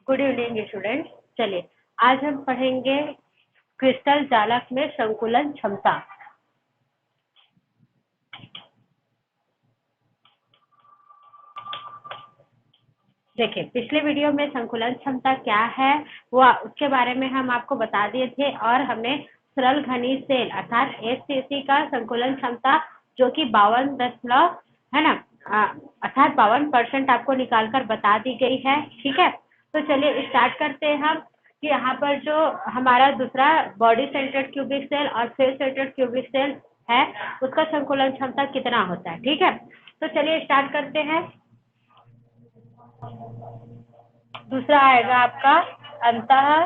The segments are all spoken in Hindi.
Good evening student. चलिए आज हम पढ़ेंगे क्रिस्टल जालक में संकुलन क्षमता। देखिए पिछले वीडियो में संकुलन क्षमता क्या है वो उसके बारे में हम आपको बता दिए थे और हमने सरल घनी सेल अर्थात एससीसी का संकुलन क्षमता जो कि 52 है ना अर्थात 52% आपको निकाल कर बता दी गई है। ठीक है, तो चलिए स्टार्ट करते हैं हम कि यहाँ पर जो हमारा दूसरा बॉडी सेंटर्ड क्यूबिक सेल और फेस सेंटर्ड क्यूबिक सेल है उसका संकुलन क्षमता कितना होता है। ठीक है, तो चलिए स्टार्ट करते हैं। दूसरा आएगा आपका अंतः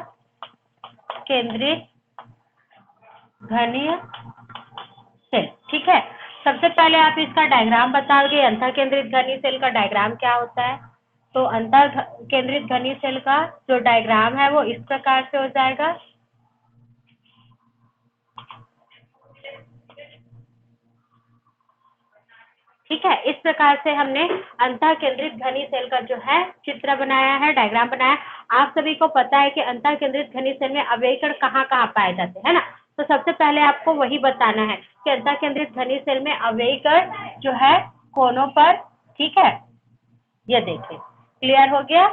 केंद्रित घनीय सेल। ठीक है, सबसे पहले आप इसका डायग्राम बताओगे अंतः केंद्रित घनीय सेल का डायग्राम क्या होता है। तो अंतः केंद्रित घनीय सेल का जो डायग्राम है वो इस प्रकार से हो जाएगा। ठीक है, इस प्रकार से हमने अंतः केंद्रित घनीय सेल का जो है चित्र बनाया है, डायग्राम बनाया। आप सभी को पता है कि अंतः केंद्रित घनीय सेल में अवयवी कण कहाँ कहाँ पाए जाते हैं ना, तो सबसे पहले आपको वही बताना है कि अंतः केंद्रित घनीय सेल में अवयवी कण जो है कोनों पर। ठीक है, ये देखिए क्लियर हो गया।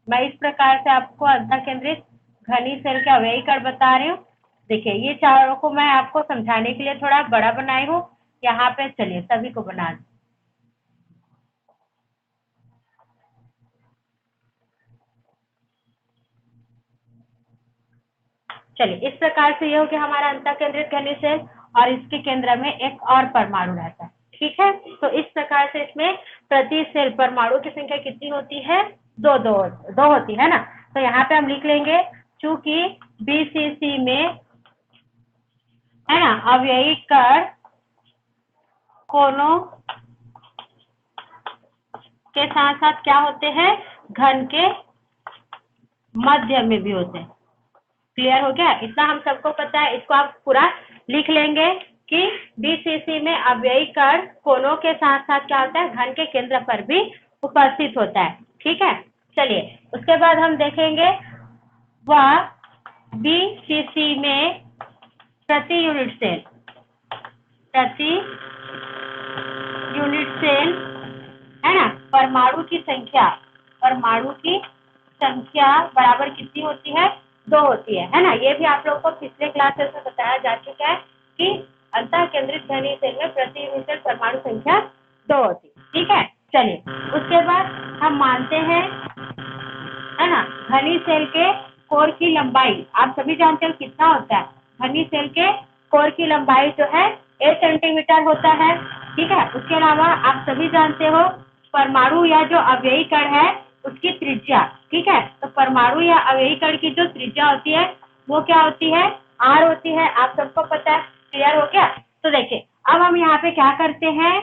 मैं इस प्रकार से आपको अंतः केंद्रित घनीय सेल के अवयवी कण बता रही हूँ। देखिए ये चारों को मैं आपको समझाने के लिए थोड़ा बड़ा बनाई हूँ यहाँ पे। चलिए सभी को बना दें। चलिए इस प्रकार से ये हो गया हमारा अंतः केंद्रित घनीय सेल और इसके केंद्र में एक और परमाणु रहता है। ठीक है, तो इस प्रकार से इसमें प्रति सेल परमाणु की संख्या कितनी होती है? दो होती है ना। तो यहाँ पे हम लिख लेंगे चूंकि बीसीसी में है ना अवयवी कण कोनों के साथ साथ क्या होते हैं, घन के मध्य में भी होते हैं। क्लियर हो गया, इतना हम सबको पता है। इसको आप पूरा लिख लेंगे कि बीसीसी में अवयवी कण कोनों के साथ साथ क्या होता है, घन के केंद्र पर भी उपस्थित होता है। ठीक है, चलिए उसके बाद हम देखेंगे वह बीसीसी में प्रति यूनिट सेल है ना परमाणु की संख्या बराबर कितनी होती है? 2 होती है ना। ये भी आप लोगों को पिछले क्लासेस में बताया जा चुका है कि अंतः केंद्रित घनीय सेल में प्रति यूनिट सेल परमाणु संख्या 2 होती है। ठीक है, चलिए उसके बाद हम मानते हैं है ना घनीय सेल के कोर की लंबाई आप सभी जानते हो कितना होता है। घनीय सेल के कोर की लंबाई जो है 1 सेंटीमीटर होता है। ठीक है, उसके अलावा आप सभी जानते हो परमाणु या जो अवयवी कण है उसकी त्रिज्या। ठीक है, तो परमाणु या अवयवी कण की जो त्रिज्या होती है वो क्या होती है? r होती है। आप सबको पता है। क्लियर हो गया। तो देखिए अब हम यहाँ पे क्या करते हैं,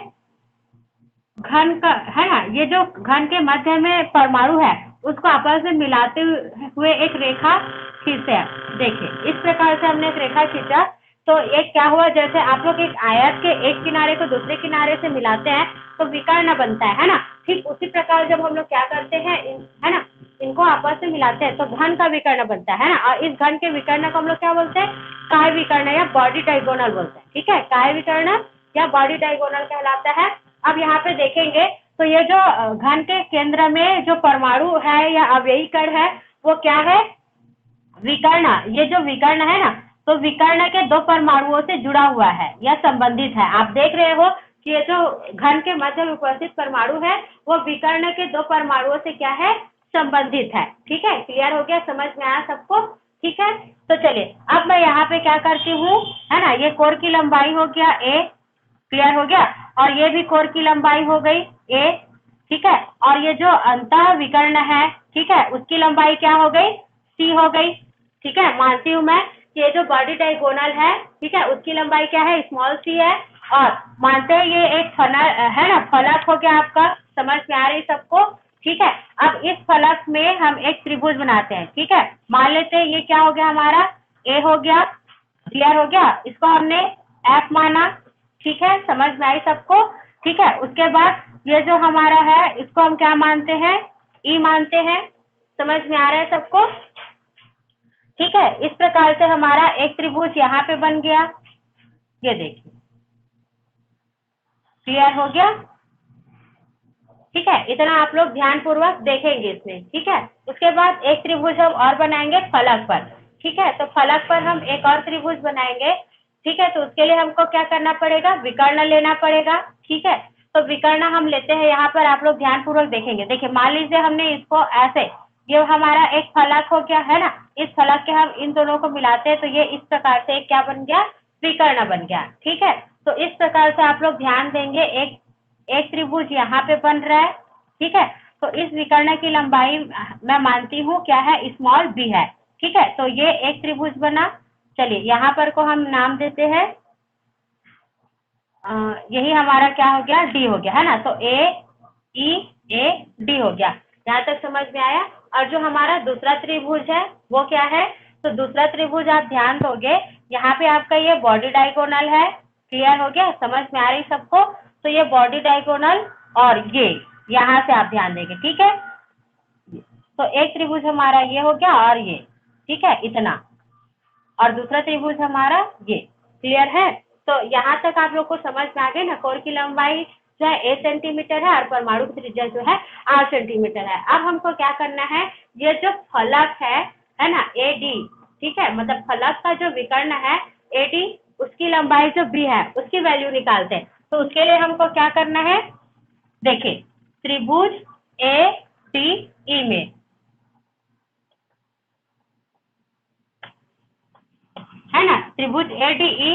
घन का है ना ये जो घन के मध्य में परमाणु है उसको आपस में मिलाते हुए एक रेखा खींचते हैं। देखिए इस प्रकार से हमने एक रेखा खींचा तो एक क्या हुआ, जैसे आप लोग एक आयत के एक किनारे को दूसरे किनारे से मिलाते हैं तो विकर्ण बनता है ना। ठीक उसी प्रकार जब हम लोग क्या करते हैं है ना इनको आपस में मिलाते हैं तो घन का विकर्ण बनता है ना। और इस घन के विकर्ण को हम लोग क्या बोलते हैं? काय विकर्ण या बॉडी डायगोनल बोलते हैं। ठीक है, काय विकर्ण या बॉडी डायगोनल कहलाता है। अब यहाँ पे देखेंगे तो ये जो घन के केंद्र में जो परमाणु है या अवयवी कण है वो क्या है? विकर्ण। ये जो विकर्ण है ना तो विकर्ण के 2 परमाणुओं से जुड़ा हुआ है या संबंधित है। आप देख रहे हो कि ये जो घन के मध्य में उपस्थित परमाणु है वो विकर्ण के 2 परमाणुओं से क्या है? संबंधित है। ठीक है, क्लियर हो गया, समझ में आया सबको। ठीक है, तो चलिए अब मैं यहाँ पे क्या करती हूँ है ना ये कोर की लंबाई हो गया a। क्लियर हो गया, और ये भी कोर की लंबाई हो गई a। ठीक है, और ये जो अंतः विकर्ण है ठीक है उसकी लंबाई क्या हो गई? c हो गई। ठीक है, मानती हूँ मैं कि ये जो बॉडी डायगोनल है ठीक है उसकी लंबाई क्या है? स्मॉल c है। और मानते हैं ये एक है ना फलक हो गया आपका। समझ में आ रही सबको? ठीक है, अब इस फलक में हम एक त्रिभुज बनाते हैं। ठीक है, मान लेते हैं ये क्या हो गया हमारा? a हो गया। क्लियर हो गया, इसको हमने f माना। ठीक है, समझ में आई सबको? ठीक है, उसके बाद ये जो हमारा है इसको हम क्या मानते हैं? ई मानते हैं। समझ में आ रहा है सबको? ठीक है, इस प्रकार से हमारा एक त्रिभुज यहाँ पे बन गया, ये देखिए, क्लियर हो गया? ठीक है, इतना आप लोग ध्यान पूर्वक देखेंगे इसमें। ठीक है, उसके बाद एक त्रिभुज हम और बनाएंगे फलक पर। ठीक है, तो फलक पर हम एक और त्रिभुज बनाएंगे। ठीक है, तो उसके लिए हमको क्या करना पड़ेगा, विकर्ण लेना पड़ेगा। ठीक है, तो विकर्ण हम लेते हैं, यहाँ पर आप लोग ध्यान पूर्वक देखेंगे। देखिए, मान लीजिए हमने इसको ऐसे, ये हमारा एक फलक हो गया है ना, इस फलक के हम इन दोनों को मिलाते हैं तो ये इस प्रकार से क्या बन गया, विकर्ण बन गया। ठीक है, तो इस प्रकार से आप लोग ध्यान देंगे, एक त्रिभुज यहाँ पे बन रहा है। ठीक है, तो इस विकर्ण की लंबाई मैं मानती हूँ क्या है, स्मॉल बी है। ठीक है, तो ये एक त्रिभुज बना। चलिए, यहाँ पर को हम नाम देते हैं, यही हमारा क्या हो गया, डी हो गया, है ना। तो ए हो गया, यहाँ तक समझ में आया। और जो हमारा दूसरा त्रिभुज है वो क्या है, तो दूसरा त्रिभुज आप ध्यान दोगे, यहाँ पे आपका ये बॉडी डायगोनल है। क्लियर हो गया, समझ में आ रही सबको? तो ये बॉडी डायगोनल और ये यहाँ से आप ध्यान देंगे। ठीक है, तो एक त्रिभुज हमारा ये हो गया और ये, ठीक है, इतना, और दूसरा त्रिभुज हमारा ये। क्लियर है? तो यहाँ तक आप लोग को समझ में आ गई ना, कोर की लंबाई जो है 8 सेंटीमीटर है और परमाणु की त्रिज्या जो है 8 सेंटीमीटर है। अब हमको क्या करना है, ये जो फलक है ना, AD, ठीक है, मतलब फलक का जो विकर्ण है AD, उसकी लंबाई जो B है उसकी वैल्यू निकालते हैं। तो उसके लिए हमको क्या करना है, देखिए, त्रिभुज ADE में, है ना, त्रिभुज ADE,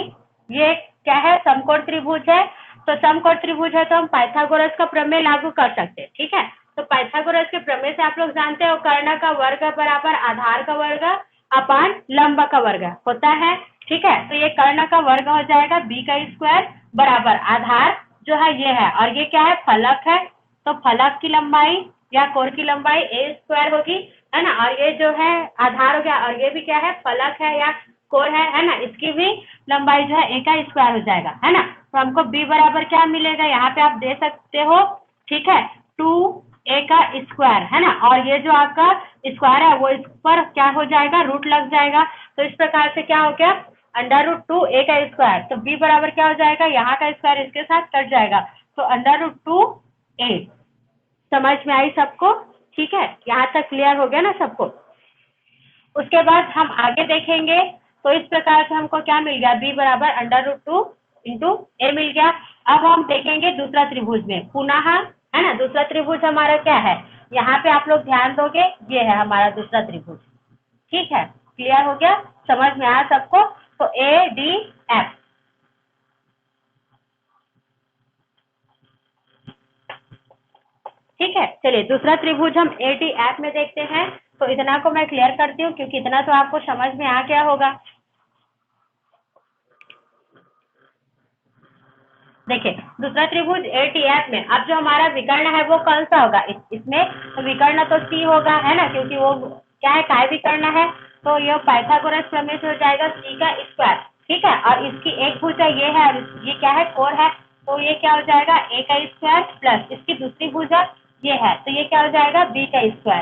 ये क्या है, समकोण त्रिभुज है। तो समकोण त्रिभुज है तो हम पाइथागोरस का प्रमेय लागू कर सकते हैं। ठीक है, तो पाइथागोरस के प्रमेय से आप लोग जानते हो, कर्ण का वर्ग बराबर आधार का वर्ग अपान लंब का वर्ग होता है। ठीक है, तो ये कर्ण का वर्ग हो जाएगा b का स्क्वायर बराबर आधार जो है ये है, और ये क्या है, फलक है। तो फलक की लंबाई या कोर की लंबाई a स्क्वायर होगी, है ना, और ये जो है आधार हो गया, और ये भी क्या है, फलक है या कोर है ना, इसकी भी लंबाई जो है a का स्क्वायर हो जाएगा, है ना। तो हमको b बराबर क्या मिलेगा, यहाँ पे आप दे सकते हो, ठीक है, 2a का स्क्वायर, है ना, और ये जो आपका स्क्वायर है वो इस पर क्या हो जाएगा, रूट लग जाएगा। तो इस प्रकार से क्या हो गया, √2a का स्क्वायर। तो b बराबर क्या हो जाएगा, यहाँ का स्क्वायर इसके साथ कट जाएगा, तो √2a। समझ में आई सबको? ठीक है, यहाँ तक क्लियर हो गया ना सबको? उसके बाद हम आगे देखेंगे, तो इस प्रकार से हमको क्या मिल गया, b बराबर √2 इंटू a मिल गया। अब हम देखेंगे दूसरा त्रिभुज में पुनः, है ना, दूसरा त्रिभुज हमारा क्या है, यहाँ पे आप लोग ध्यान दोगे, ये है हमारा दूसरा त्रिभुज। ठीक है, क्लियर हो गया, समझ में आया सबको? तो ADF, ठीक है। चलिए, दूसरा त्रिभुज हम ADF में देखते हैं। तो इतना को मैं क्लियर करती हूँ, क्योंकि इतना तो आपको समझ में आ गया होगा। देखिए, दूसरा त्रिभुज ADF में अब जो हमारा विकर्ण है वो कौन सा होगा, इसमें तो विकर्ण तो C होगा, है ना, क्योंकि वो क्या है, काय विकर्ण है। तो ये पाइथागोरस प्रमेय से हो जाएगा C का स्क्वायर। ठीक है, और इसकी एक भुजा ये है और ये क्या है, कोर है, तो ये क्या हो जाएगा, A का स्क्वायर प्लस इसकी दूसरी भुजा ये है, तो ये क्या हो जाएगा, B का स्क्वायर।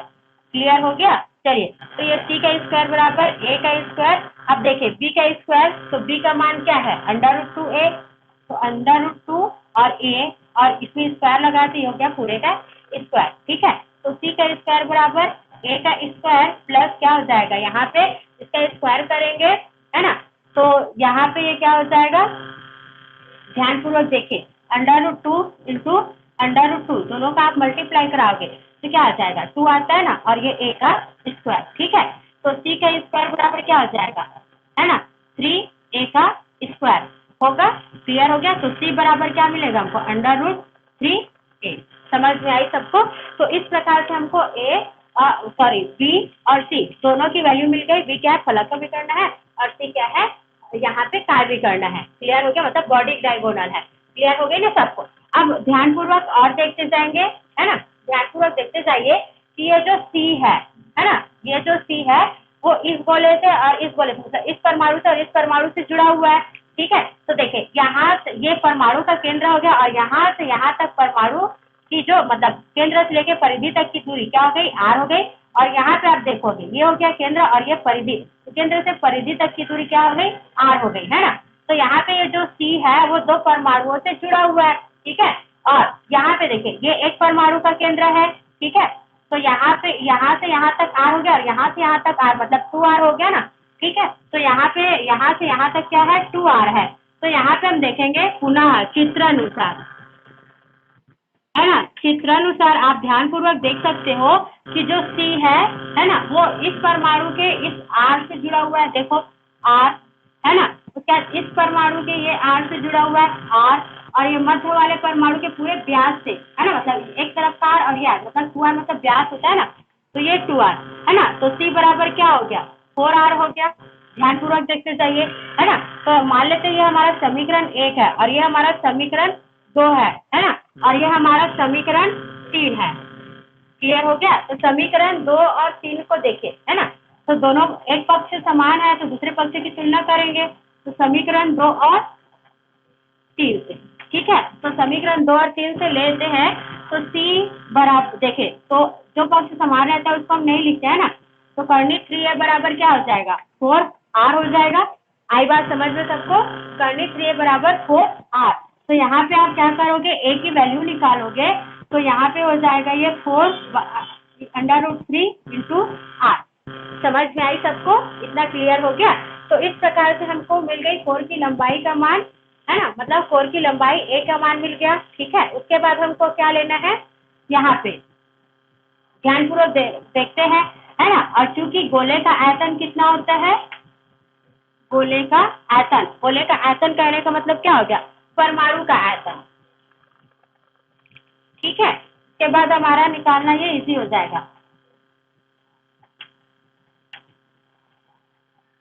क्लियर हो गया? चलिए, तो ये C का स्क्वायर बराबर A का स्क्वायर। अब देखिए, B का स्क्वायर, तो B का मान क्या है, √2a, तो √2 और a, और इसमें स्क्वायर लगाते हो गया पूरे का स्क्वायर। ठीक है, तो c का स्क्वायर बराबर a का स्क्वायर प्लस क्या हो जाएगा, यहाँ पे इसका स्क्वायर करेंगे, है ना, तो यहाँ पे ये क्या हो जाएगा, ध्यान पूर्वक देखिए, √2 इंटू √2 दोनों का आप मल्टीप्लाई कराओगे तो क्या आ जाएगा, 2 आता है ना, और ये a का स्क्वायर। ठीक है, तो c का स्क्वायर बराबर क्या हो जाएगा, है ना, 3a का स्क्वायर होगा। क्लियर हो गया? तो c बराबर क्या मिलेगा हमको, √3a। समझ में आई सबको? तो इस प्रकार से हमको b और c दोनों की वैल्यू मिल गई। b क्या है, फलक का विकर्ण है, और c क्या है, यहाँ पे काय विकर्ण है। क्लियर हो गया, मतलब बॉडी डायगोनल है। क्लियर हो गई ना सबको? अब ध्यान पूर्वक और देखते जाएंगे, है ना, ध्यान पूर्वक देखते जाइए कि ये जो C है ना, ये जो C है वो इस गोले से और इस गोले से, मतलब इस परमाणु से और इस परमाणु से जुड़ा हुआ है। ठीक है, तो देखिए, यहाँ से ये परमाणु का केंद्र हो गया, और यहाँ से यहाँ तक परमाणु की जो मतलब केंद्र से लेके परिधि तक की दूरी क्या हो गई, R हो गई। और यहाँ पे आप देखोगे ये हो गया केंद्र और ये परिधि, तो केंद्र से परिधि तक की दूरी क्या हो गई, r हो गई, है ना। तो यहाँ पे ये जो C है वो दो परमाणुओं से जुड़ा हुआ है, ठीक है। और यहाँ पे देखिए ये एक परमाणु का केंद्र है, ठीक है। तो यहाँ से यहाँ तक r हो गया और यहाँ से यहाँ तक r, मतलब 2r हो गया ना, ठीक है। तो यहाँ से यहाँ तक क्या है, 2r है। तो यहाँ पे हम देखेंगे पुनः चित्रानुसार, है ना, चित्रानुसार आप ध्यानपूर्वक देख सकते हो कि जो C है ना, वो इस परमाणु के इस R से जुड़ा हुआ है, देखो R, है ना। तो क्या इस परमाणु के ये R से जुड़ा हुआ है R, और ये मध्य वाले परमाणु के पूरे व्यास से, है ना, मतलब एक तरफ का R और ये R, मतलब 2R मतलब व्यास होता है ना, तो ये 2R, है ना। तो C बराबर क्या हो गया, 4R हो गया। ध्यानपूर्वक देखते जाइए, है ना। तो मान लेते हैं ये हमारा समीकरण 1 है और ये हमारा समीकरण 2 है ना, और ये हमारा समीकरण 3 है। क्लियर हो गया। तो समीकरण 2 और 3 को देखिए, है ना। तो दोनों एक पक्ष समान है तो दूसरे पक्ष की तुलना करेंगे, तो समीकरण 2 और 3 से, ठीक है। तो समीकरण 2 और 3 से लेते हैं तो C बराबर, देखिए तो जो पक्ष समान रहता है उसको हम नहीं लिखते हैं ना, तो कर्णिक 3A बराबर क्या हो जाएगा, 4R हो जाएगा। आई बात समझ में सबको, कर्णिक 3A बराबर 4R। तो यहाँ पे आप क्या करोगे, A की वैल्यू निकालोगे, तो यहाँ पे हो जाएगा ये 4√3 इंटू R। समझ में आई सबको, इतना क्लियर हो गया। तो इस प्रकार से हमको मिल गई कोर की लंबाई का मान, है ना, मतलब कोर की लंबाई A का मान मिल गया, ठीक है। उसके बाद हमको क्या लेना है, यहाँ पे ध्यानपूर्वक देखते हैं, है ना। और चूंकि गोले का आयतन कितना होता है, गोले का आयतन कहने का मतलब क्या हो गया, परमाणु का आयतन, ठीक है। इसके बाद हमारा निकालना ये इजी हो जाएगा।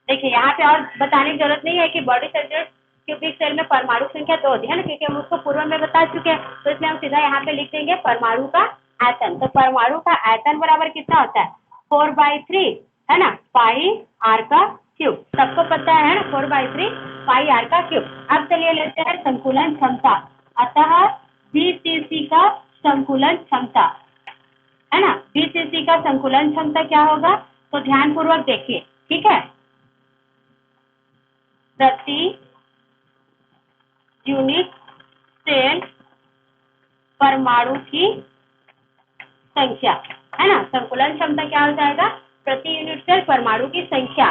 देखिए यहाँ पे और बताने की जरूरत नहीं है कि बॉडी सेंटर क्यूबिक सेल में परमाणु संख्या 2 होती है ना, क्योंकि हम उसको पूर्व में बता चुके हैं। तो इसलिए हम सीधा यहाँ पे लिख देंगे परमाणु का आयतन। तो परमाणु का आयतन बराबर कितना होता है, 4/3, है ना, पाई आर का क्यूब। सबको पता है ना, 4/3 पाई आर का क्यूब। अब चलिए लेते हैं संकुलन क्षमता। अतः BCC का संकुलन क्षमता, है ना, BCC का संकुलन क्षमता क्या होगा, तो ध्यानपूर्वक देखिए, ठीक है। प्रति यूनिट सेल परमाणु की संख्या, है ना, संकुलन क्षमता क्या हो जाएगा, प्रति यूनिट सेल परमाणु की संख्या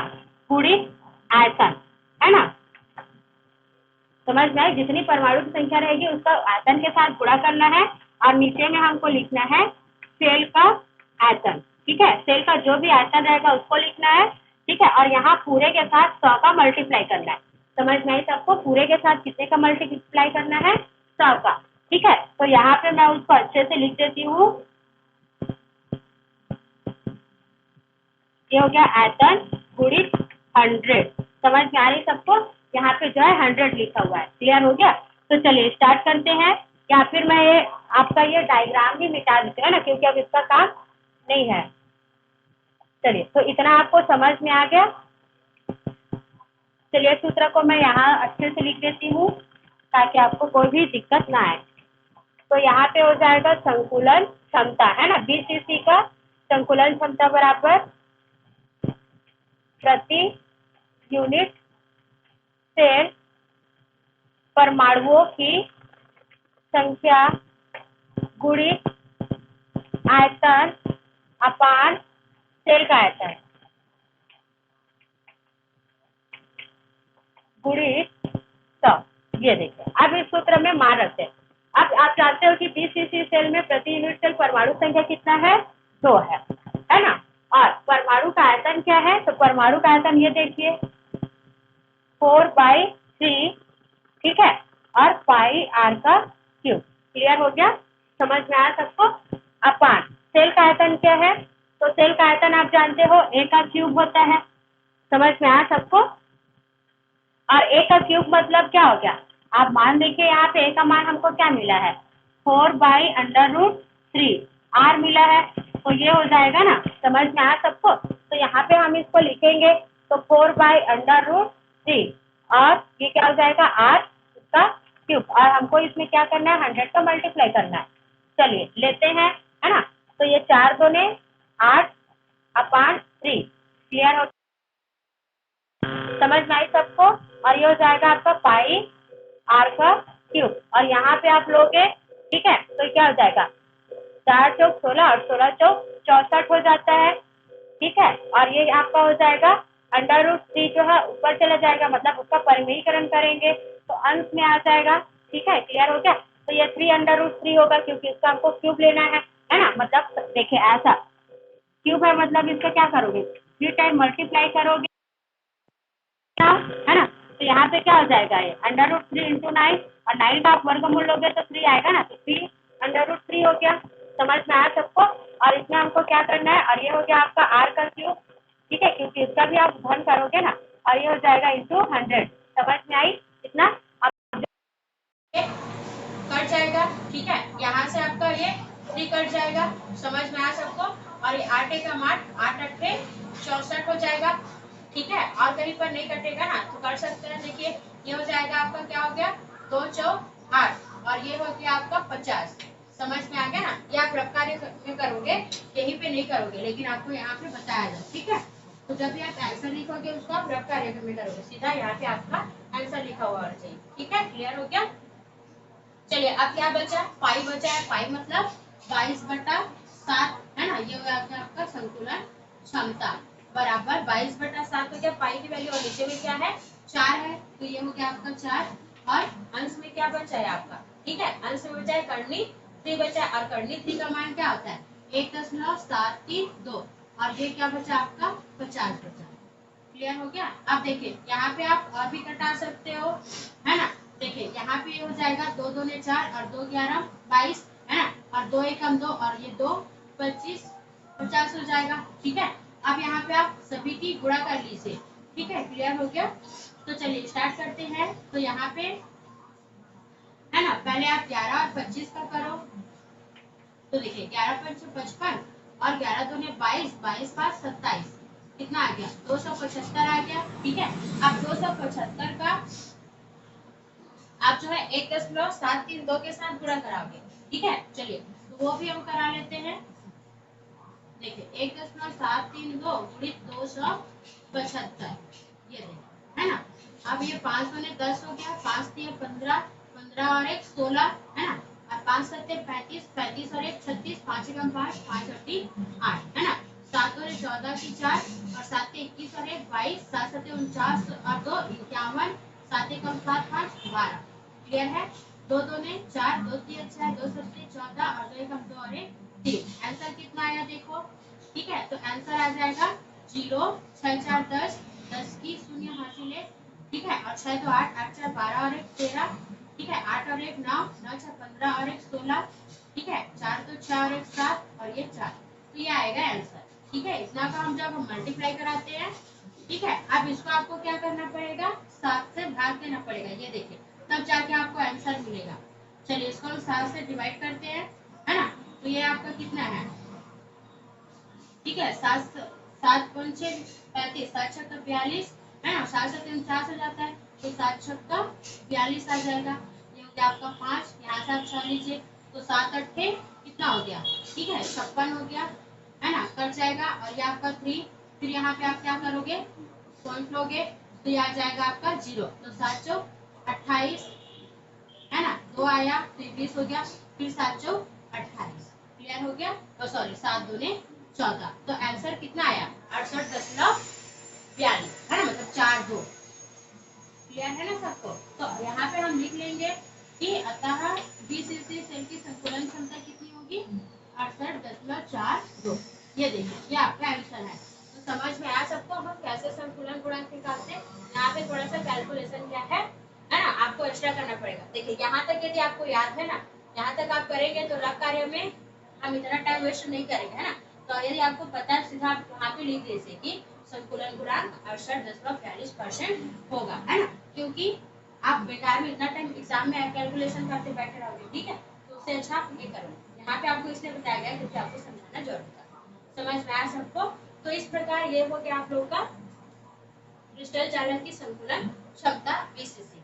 गुणित आयतन, है ना। समझ में आए, जितनी परमाणु की संख्या रहेगी उसका आयतन के साथ गुणा करना है, और नीचे में हमको लिखना है सेल का आयतन, ठीक है। सेल का जो भी आयतन रहेगा उसको लिखना है, ठीक है। और यहाँ पूरे के साथ 100 का मल्टीप्लाई करना है। समझ में आई सबको, पूरे के साथ कितने का मल्टीप्लाई करना है, 100 का, ठीक है। तो यहाँ पे मैं उसको अच्छे से लिख देती हूँ। ये हो गया आयतन गुणित 100। समझ में आ रही सबको, यहाँ पे जो है 100 लिखा हुआ है। क्लियर हो गया। तो चलिए स्टार्ट करते हैं, या फिर मैं ये आपका ये डायग्राम भी मिटा देते हैं ना, क्योंकि अब इसका काम नहीं है। चलिए, तो इतना आपको समझ में आ गया। चलिए सूत्र को मैं यहाँ अच्छे से लिख देती हूँ ताकि आपको कोई भी दिक्कत ना आए। तो यहाँ पे हो जाएगा संकुलन क्षमता, है ना, BCC का संकुलन क्षमता बराबर प्रति यूनिट सेल परमाणुओं की संख्या गुणित आयतन अपान सेल का आयतन गुणित 100। ये देखिए, अब इस सूत्र में मान रखते हैं। अब आप जानते हो कि BCC सेल में प्रति यूनिट सेल परमाणु संख्या कितना है, 2 है ना। और परमाणु का आयतन क्या है, तो परमाणु का आयतन ये देखिए 4/3, ठीक है, और पाई आर का क्यूब। क्लियर हो गया, समझ में आया सबको। अपान सेल का आयतन क्या है, तो सेल का आयतन आप जानते हो A का क्यूब होता है। समझ में आया सबको। और A का क्यूब मतलब क्या हो गया, आप मान देखिए यहाँ पे A का मान हमको क्या मिला है, 4/√3 R मिला है, तो ये हो जाएगा ना। समझ में आया सबको। तो यहाँ पे हम इसको लिखेंगे तो 4/√3, और ये क्या हो जाएगा R उसका क्यूब, और हमको इसमें क्या करना है, 100 का मल्टीप्लाई करना है। चलिए लेते हैं, है ना। तो ये 4 दूने 8, क्लियर हो, समझ में आई सबको। और ये हो जाएगा आपका पाई आर का क्यूब, और यहाँ पे आप लोगे, ठीक है, तो क्या हो जाएगा 4 चौक 16 और 16 चौक 64 हो जाता है, ठीक है। और ये आपका हो जाएगा √3 जो है ऊपर चला जाएगा, मतलब उसका परिमेयीकरण करेंगे तो अंश में आ जाएगा, ठीक है, क्लियर हो गया। तो ये 3 √3 होगा क्योंकि इसका हमको क्यूब लेना है ना। मतलब देखिए ऐसा क्यूब है, मतलब इसका क्या करोगे 3 टाइम मल्टीप्लाई करोगे, है ना। तो यहाँ पे क्या हो जाएगा ये √3 × 9, और 9 का आप वर्गमूल लोगे तो 3 आएगा ना, तो 3 √3 हो गया। समझ में आया सबको। और इसमें हमको क्या करना है, और ये हो गया आपका आर का क्यूब, ठीक है, क्योंकि इसका भी आप घन करोगे ना, और ये हो जाएगा × 100। समझ में आई इतना, अब कट जाएगा, ठीक है। यहाँ से आपका ये 3 कट जाएगा, समझ में आया सबको। और ये 8 एकम 8, 8 अट्ठे 64 हो जाएगा, ठीक है। और कहीं पर नहीं कटेगा ना तो कर सकते हैं, देखिए ये हो जाएगा आपका क्या हो गया 2 चौक 8, और ये हो गया आपका 50। समझ में आ गया ना। ये आप रफ कार्य में करोगे, यहीं पे नहीं करोगे, लेकिन आपको यहाँ पे बताया जाए, ठीक है। तो जब भी आप आंसर लिखोगे उसको आप रफ कार्य में करोगे, सीधा यहाँ पे आपका आंसर लिखा हुआ होना चाहिए, ठीक है, क्लियर हो गया। चलिए अब क्या बचा, पाई बचा है। पाई मतलब 22/7 है ना, ये हो गया आपका संतुलन क्षमता बराबर 22/7 हो गया। पाई की वैल्यू, और नीचे में क्या है 4 है, तो ये हो गया आपका 4, और अंश में क्या बचा है आपका, ठीक है, अंश में बचा है कर्णी 3 बचा है, और कर्णी 3 का मान क्या होता है 1.732, और ये क्या बचा आपका 50 बचा। क्लियर हो गया। अब देखिए यहाँ पे आप और भी कटा सकते हो, है ना। देखिए यहाँ पे हो जाएगा 2 दूने 4 और 2 11 22, है ना, और 2 एकम 2 और ये 2 25 50 हो जाएगा, ठीक है। अब यहाँ पे आप सभी की गुणा कर लीजिए, ठीक है, क्लियर हो गया। तो चलिए स्टार्ट करते हैं। तो यहाँ पे है ना, पहले आप 11 और 25 का करो, तो देखिए 11 5 55 और 11 दूने 22, 22 5 27, कितना आ गया 275 आ गया, ठीक है। अब 275 का आप जो है 1.732 के साथ गुणा कराओगे, ठीक है। चलिए तो वो भी हम करा लेते हैं। देखिए 1.732 गुणित 275, ये देखिए, है ना। अब ये 5 दूने 10 हो गया, 5 3 15, 15 और 1 16, है ना, और 5 7 35, 35 और 1 36, 5 एकम 5, 5 8 8, है ना, 7 और 14 की 4, और 7 21 और 1 22, 7 7 49 और 2 51, 7 एकम 7 5 12। क्लियर है। 2 दूने 4, 2 3 6, 2 7 14, और 2 एकम 2 और 1 3। आंसर कितना आया देखो, ठीक है। तो आंसर आ जाएगा 0 6 4 10, 10 की शून्य हासिल है, ठीक है, और 6 तो 8, 8 4 12 और 1 13, ठीक है, 8 और 1 9, 9 6 15 और 1 16, ठीक है, 4 तो 6 और 1 7, और ये 4, तो ये आएगा आंसर, ठीक है। इतना का हम जब मल्टीप्लाई कराते हैं, ठीक है। अब इसको आपको क्या करना पड़ेगा 7 से भाग देना पड़ेगा, ये देखिए, तब जाके आपको आंसर मिलेगा। चलिए इसको हम 7 से डिवाइड करते हैं, है ना। तो ये आपका कितना है, ठीक है, 7 7 5 35, 7 6 42, है ना, 7 7 49 हो जाता है, तो 7 6 42 आ जाएगा। ये हो गया आपका 5, यहाँ से आप 6 लीजिए, तो 7 8 कितना हो गया, ठीक है 56 हो गया, है ना, कट जाएगा। और ये आपका 3, फिर यहाँ पे आप क्या करोगे पॉइंट लोगे, तो ये आ जाएगा आपका 0, तो 7 चौक 28, है ना, 2 आया तो 20 हो गया, फिर 7 चौक 28। क्लियर हो गया। तो सॉरी 7 दूने 14, तो आंसर कितना आया 68.42, है ना, मतलब 4 2। क्लियर है ना सबको। तो यहाँ पे हम लिख लेंगे कि अतः बीसीसी सेल की संकुलन क्षमता कितनी होगी 68.42। ये देखिए ये आपका आंसर है। तो समझ में आया सबको हम कैसे संकुलन गुणांक निकालते हैं। यहाँ पे थोड़ा सा कैलकुलेशन क्या है ना, आपको एक्स्ट्रा करना पड़ेगा। देखिए यहाँ तक यदि आपको याद है ना, यहाँ तक आप करेंगे तो रफ कार्य में हम इतना टाइम वेस्ट नहीं करेंगे, है ना। तो यदि आपको पता है सीधा आप यहाँ पे लिख दीजिए कि संकुलन गुणांक 68.42% होगा, है ना, क्योंकि आप बेकार में इतना टाइम एग्जाम में कैलकुलेशन करते बैठे रहोगे, ठीक है। तो उससे अच्छा आप ये करो, यहाँ पे आपको इसलिए बताया गया क्योंकि आपको समझाना जरूरी था। समझ में आया सबको। तो इस प्रकार ये हो गया आप लोग का क्रिस्टल चालन की संकुलन क्षमता बीसीसी।